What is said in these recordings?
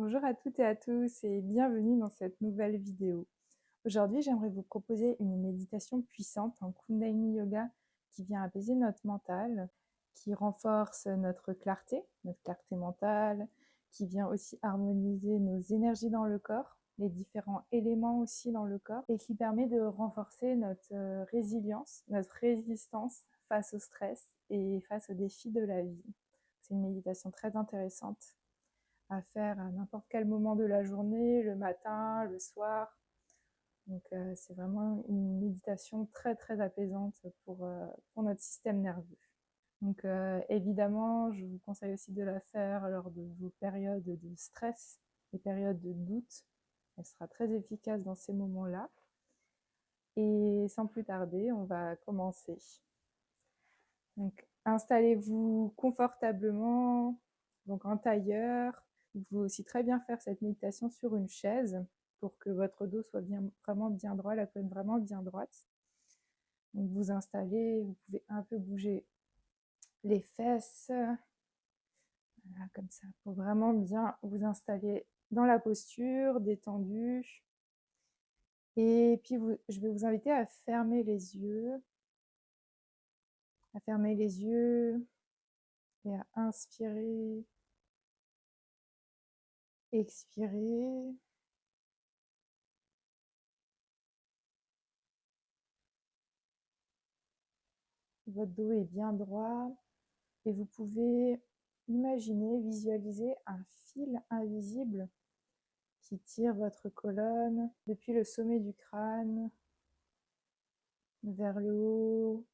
Bonjour à toutes et à tous et bienvenue dans cette nouvelle vidéo. Aujourd'hui, j'aimerais vous proposer une méditation puissante en Kundalini Yoga qui vient apaiser notre mental, qui renforce notre clarté mentale, qui vient aussi harmoniser nos énergies dans le corps, les différents éléments aussi dans le corps, et qui permet de renforcer notre résilience, notre résistance face au stress et face aux défis de la vie. C'est une méditation très intéressante à faire à n'importe quel moment de la journée, le matin, le soir. Donc c'est vraiment une méditation très très apaisante pour notre système nerveux. Donc évidemment, je vous conseille aussi de la faire lors de vos périodes de stress, les périodes de doute. Elle sera très efficace dans ces moments-là. Et sans plus tarder, on va commencer. Donc installez-vous confortablement, donc en tailleur. Vous pouvez aussi très bien faire cette méditation sur une chaise pour que votre dos soit vraiment bien droit, la colonne vraiment bien droite. Donc vous installez, vous pouvez un peu bouger les fesses, voilà, comme ça, pour vraiment bien vous installer dans la posture, détendue. Et puis je vais vous inviter à fermer les yeux, et à inspirer, expirer. Votre dos est bien droit et vous pouvez imaginer, visualiser un fil invisible qui tire votre colonne depuis le sommet du crâne vers le haut.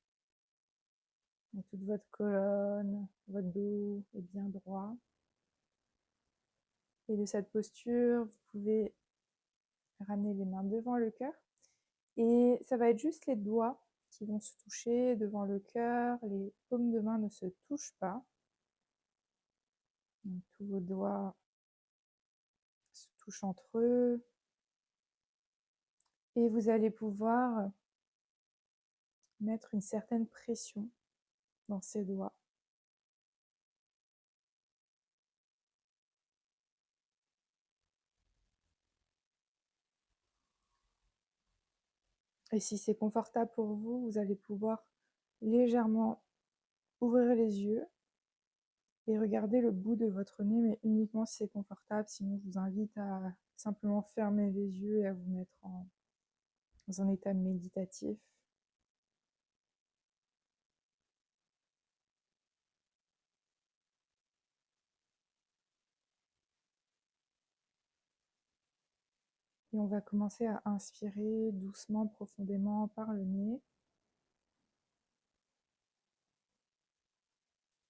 Et toute votre colonne, votre dos est bien droit. Et de cette posture, vous pouvez ramener les mains devant le cœur. Et ça va être juste les doigts qui vont se toucher devant le cœur. Les paumes de main ne se touchent pas. Donc, tous vos doigts se touchent entre eux. Et vous allez pouvoir mettre une certaine pression dans ces doigts. Et si c'est confortable pour vous, vous allez pouvoir légèrement ouvrir les yeux et regarder le bout de votre nez, mais uniquement si c'est confortable. Sinon, je vous invite à simplement fermer les yeux et à vous mettre dans un état méditatif. Et on va commencer à inspirer doucement, profondément par le nez.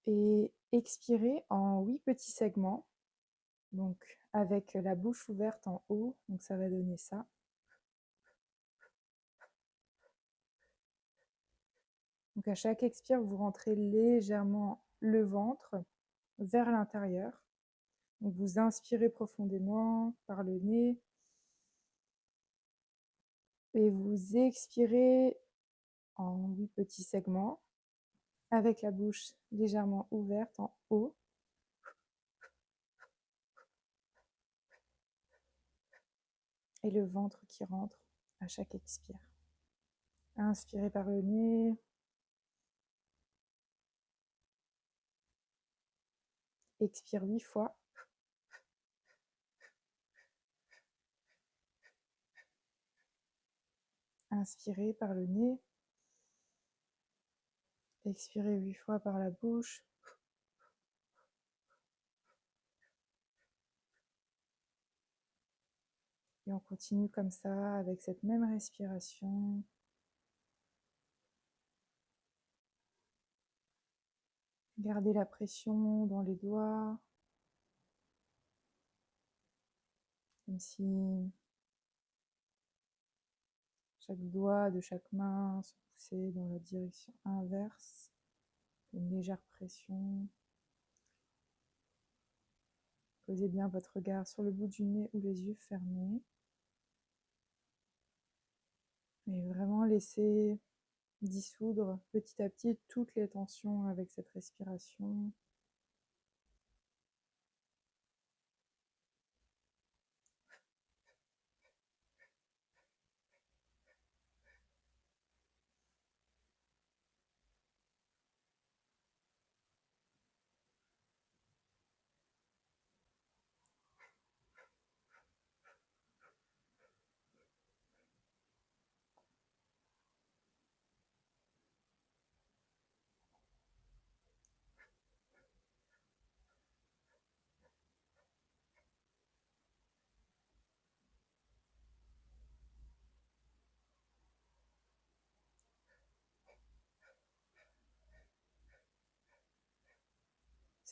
Et expirer en 8 petits segments. Donc avec la bouche ouverte en haut, donc ça va donner ça. Donc à chaque expire, vous rentrez légèrement le ventre vers l'intérieur. Donc vous inspirez profondément par le nez et vous expirez en 8 petits segments avec la bouche légèrement ouverte en haut. Et le ventre qui rentre à chaque expire. Inspirez par le nez. Expire 8 fois. Inspirez par le nez. Expirez 8 fois par la bouche. Et on continue comme ça avec cette même respiration. Gardez la pression dans les doigts. Comme si chaque doigt de chaque main se poussait dans la direction inverse. Une légère pression. Posez bien votre regard sur le bout du nez ou les yeux fermés. Et vraiment laissez dissoudre petit à petit toutes les tensions avec cette respiration.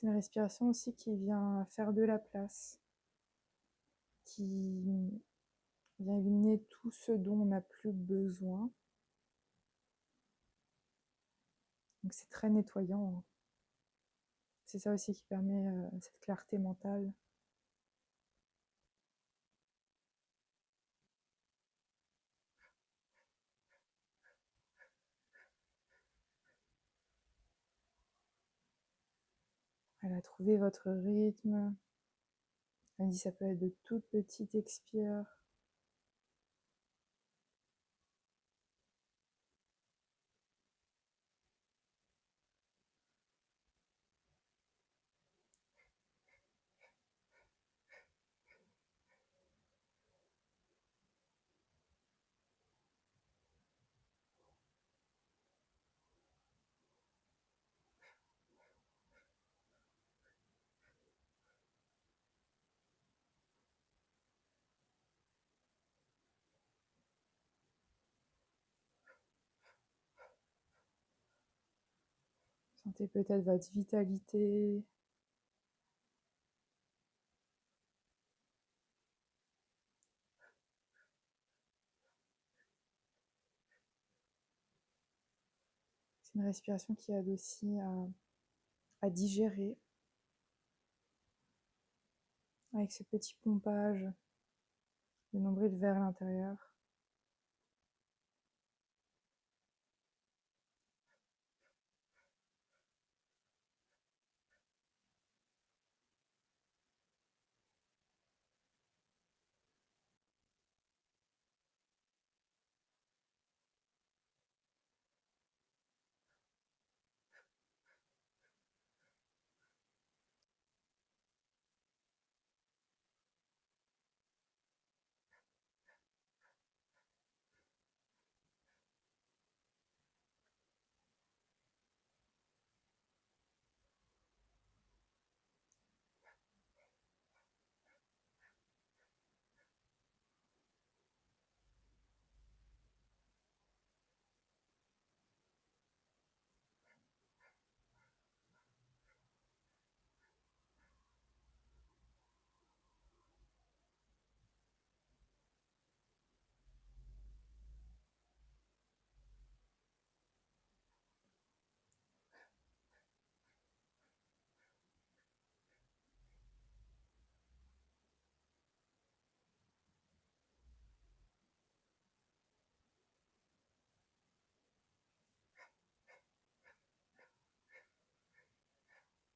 C'est une respiration aussi qui vient faire de la place, qui vient éliminer tout ce dont on n'a plus besoin. Donc c'est très nettoyant. C'est ça aussi qui permet cette clarté mentale. Voilà, trouvez votre rythme. Elle dit ça peut être de toutes petites expires. Sentez peut-être votre vitalité. C'est une respiration qui aide aussi à digérer avec ce petit pompage du nombril vers l'intérieur.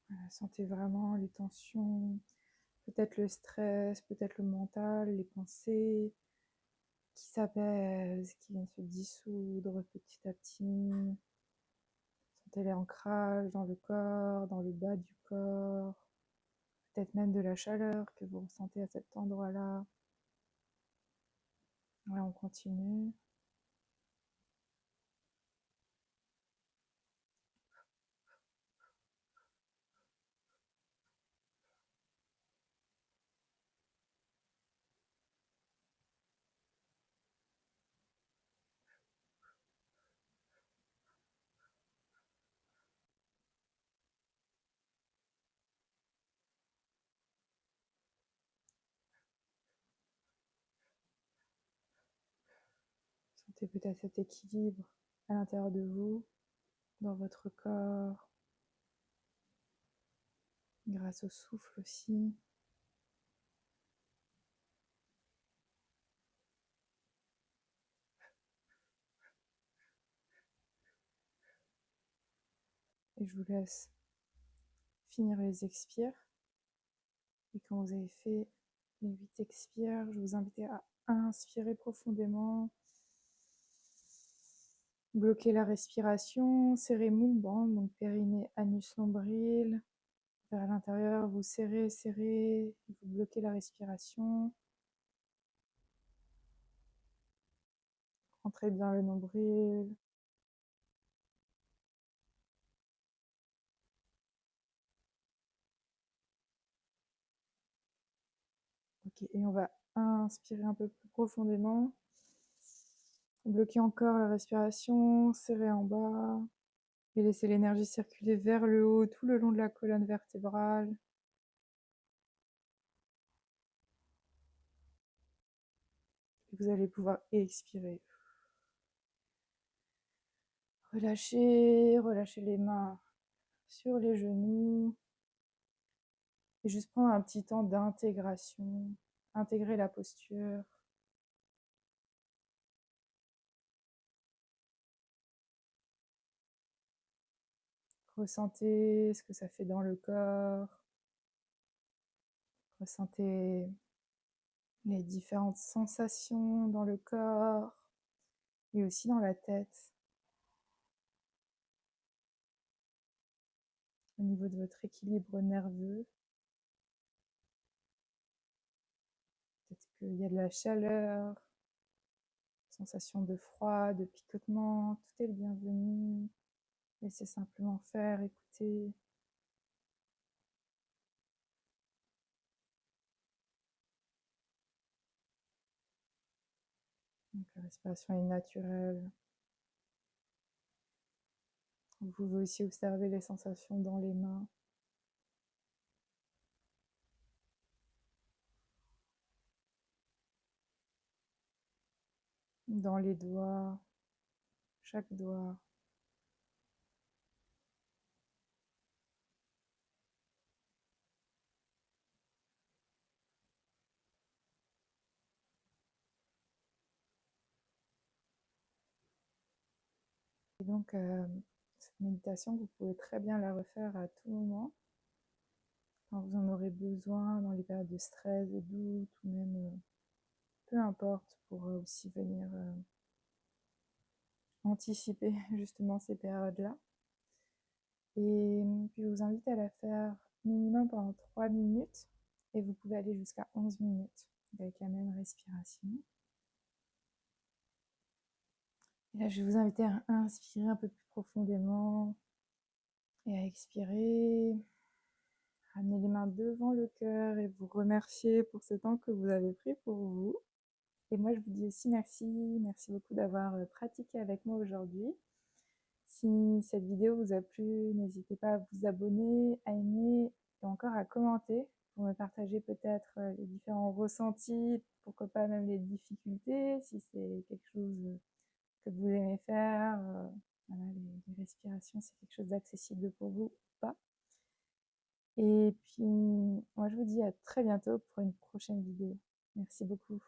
Voilà, sentez vraiment les tensions, peut-être le stress, peut-être le mental, les pensées qui s'apaisent, qui viennent se dissoudre petit à petit. Sentez les ancrages dans le corps, dans le bas du corps, peut-être même de la chaleur que vous ressentez à cet endroit-là. Voilà, on continue. Sentez peut-être cet équilibre à l'intérieur de vous, dans votre corps, grâce au souffle aussi. Et je vous laisse finir les expires. Et quand vous avez fait les 8 expires, je vous invite à inspirer profondément. Bloquez la respiration, serrez mouvement, donc périnée, anus, nombril. Vers l'intérieur, vous serrez, serrez, vous bloquez la respiration. Rentrez bien le nombril. Ok, et on va inspirer un peu plus profondément. Bloquez encore la respiration, serrez en bas. Et laissez l'énergie circuler vers le haut, tout le long de la colonne vertébrale. Et vous allez pouvoir expirer. Relâchez, relâchez les mains sur les genoux. Et juste prendre un petit temps d'intégration. Intégrer la posture. Ressentez ce que ça fait dans le corps. Ressentez les différentes sensations dans le corps et aussi dans la tête. Au niveau de votre équilibre nerveux. Peut-être qu'il y a de la chaleur, sensation de froid, de picotement, tout est le bienvenu. Laissez simplement faire, écouter. Donc, la respiration est naturelle. Vous pouvez aussi observer les sensations dans les mains. Dans les doigts, chaque doigt. Et donc, cette méditation, vous pouvez très bien la refaire à tout moment, quand vous en aurez besoin, dans les périodes de stress, de doute, ou même peu importe, pour aussi venir anticiper justement ces périodes-là. Et puis je vous invite à la faire minimum pendant 3 minutes, et vous pouvez aller jusqu'à 11 minutes avec la même respiration. Et là, je vais vous inviter à inspirer un peu plus profondément et à expirer. Ramenez les mains devant le cœur et vous remercier pour ce temps que vous avez pris pour vous. Et moi, je vous dis aussi merci. Merci beaucoup d'avoir pratiqué avec moi aujourd'hui. Si cette vidéo vous a plu, n'hésitez pas à vous abonner, à aimer et encore à commenter pour me partager peut-être les différents ressentis, pourquoi pas même les difficultés, si c'est quelque chose que vous aimez faire. Voilà, les respirations, c'est quelque chose d'accessible pour vous ou pas. Et puis, moi, je vous dis à très bientôt pour une prochaine vidéo. Merci beaucoup.